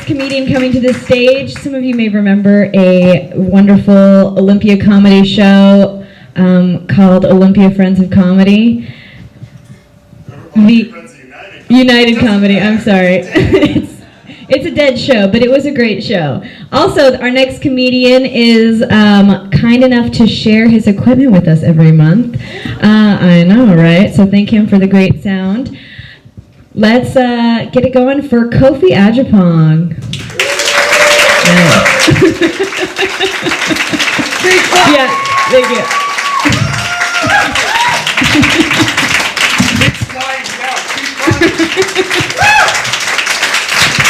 next comedian coming to the stage, some of you may remember a wonderful Olympia comedy show called Olympia Friends of Comedy. United Comedy, I'm sorry. It's a dead show, but it was a great show. Also, our next comedian is kind enough to share his equipment with us every month. I know, right? So thank him for the great sound. Let's get it going for Kofi Adjepong. Yeah, thank you.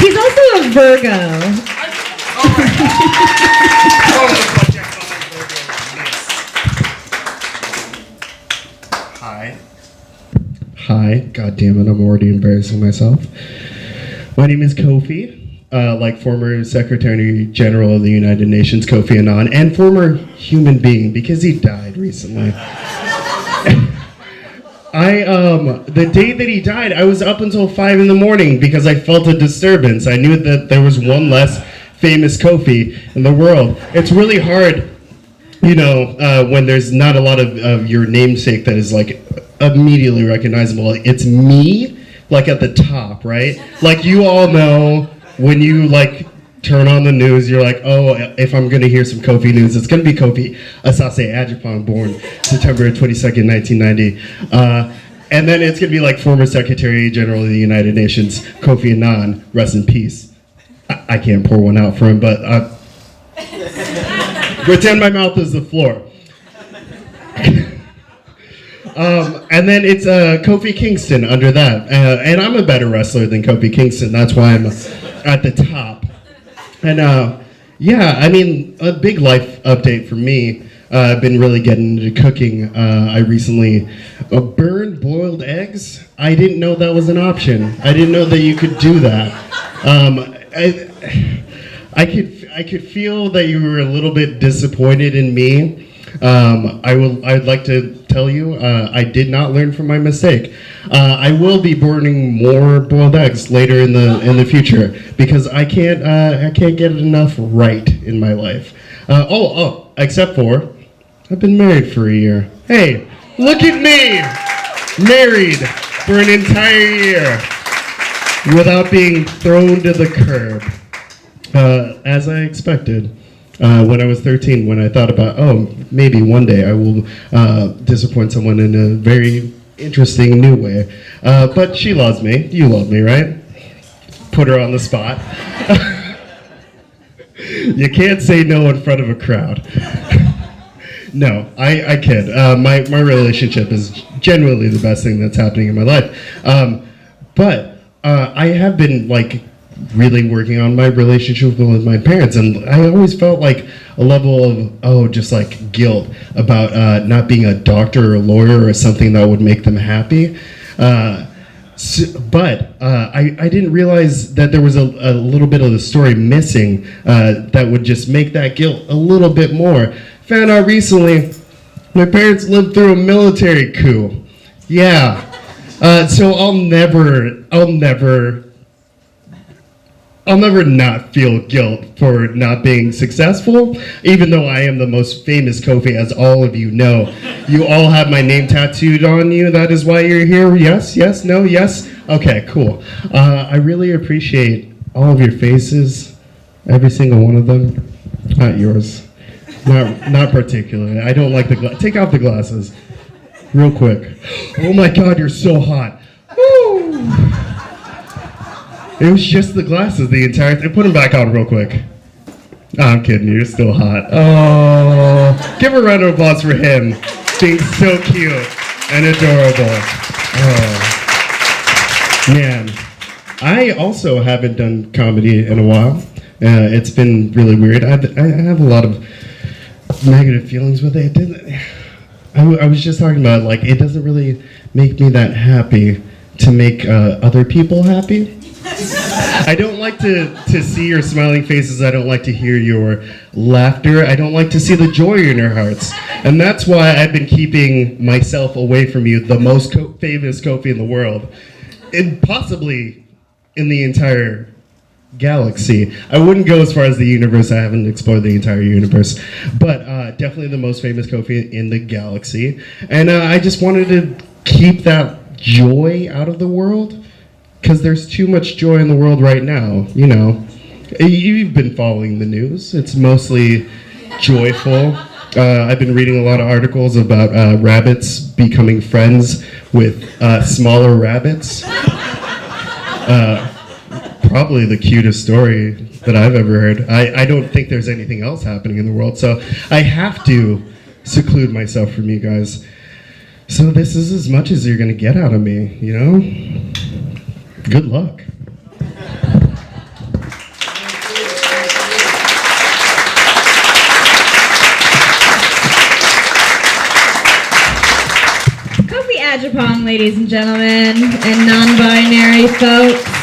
He's also a Virgo. Hi, God damn it, I'm already embarrassing myself. My name is Kofi, like former Secretary General of the United Nations, Kofi Annan, and former human being, because he died recently. The day that he died, I was up until 5 in the morning because I felt a disturbance. I knew that there was one less famous Kofi in the world. It's really hard, you know, when there's not a lot of your namesake that is like immediately recognizable. It's me, like at the top, right? Like you all know when you like turn on the news, you're like, oh, if I'm gonna hear some Kofi news, it's gonna be Kofi Adjepong, born September 22nd, 1990. And then it's gonna be like former Secretary General of the United Nations, Kofi Annan, rest in peace. I can't pour one out for him, but pretend my mouth is the floor. And then it's Kofi Kingston under that. And I'm a better wrestler than Kofi Kingston. That's why I'm at the top. And yeah, I mean, a big life update for me. I've been really getting into cooking. I recently burned boiled eggs. I didn't know that was an option. I didn't know that you could do that. I could feel that you were a little bit disappointed in me. I'd like to tell you, I did not learn from my mistake. I will be burning more boiled eggs later in the future because I can't get enough right in my life. Except for I've been married for a year. Hey, look at me, married for an entire year without being thrown to the curb, as I expected. When I was 13, when I thought about, oh, maybe one day I will disappoint someone in a very interesting new way. But she loves me. You love me, right? Put her on the spot. You can't say no in front of a crowd. No, I kid. My relationship is genuinely the best thing that's happening in my life. But I have been, like, really working on my relationship with my parents, and I always felt like a level of just like guilt about not being a doctor or a lawyer or something that would make them happy. But I didn't realize that there was a little bit of the story missing that would just make that guilt a little bit more. Found out recently my parents lived through a military coup. Yeah. So I'll never not feel guilt for not being successful, even though I am the most famous Kofi, as all of you know. You all have my name tattooed on you. That is why you're here. Yes, yes, no, yes. Okay, cool. I really appreciate all of your faces, every single one of them. Not yours. Not particularly. I don't like the take off the glasses, real quick. Oh my God, you're so hot. Woo! It was just the glasses the entire thing. Put them back on real quick. Oh, I'm kidding, you're still hot. Oh, give a round of applause for him being so cute and adorable. Oh, man. I also haven't done comedy in a while. It's been really weird. I have a lot of negative feelings with it. I was just talking about, like, it doesn't really make me that happy to make other people happy. I don't like to see your smiling faces. I don't like to hear your laughter. I don't like to see the joy in your hearts. And that's why I've been keeping myself away from you, the most famous Kofi in the world, and possibly in the entire galaxy. I wouldn't go as far as the universe. I haven't explored the entire universe, but definitely the most famous Kofi in the galaxy. And I just wanted to keep that joy out of the world, because there's too much joy in the world right now. You know, you've been following the news. It's mostly joyful. I've been reading a lot of articles about rabbits becoming friends with smaller rabbits. Probably the cutest story that I've ever heard. I don't think there's anything else happening in the world, so I have to seclude myself from you guys. So this is as much as you're gonna get out of me, you know? Good luck. Kofi Adjepong, ladies and gentlemen, and non-binary folks.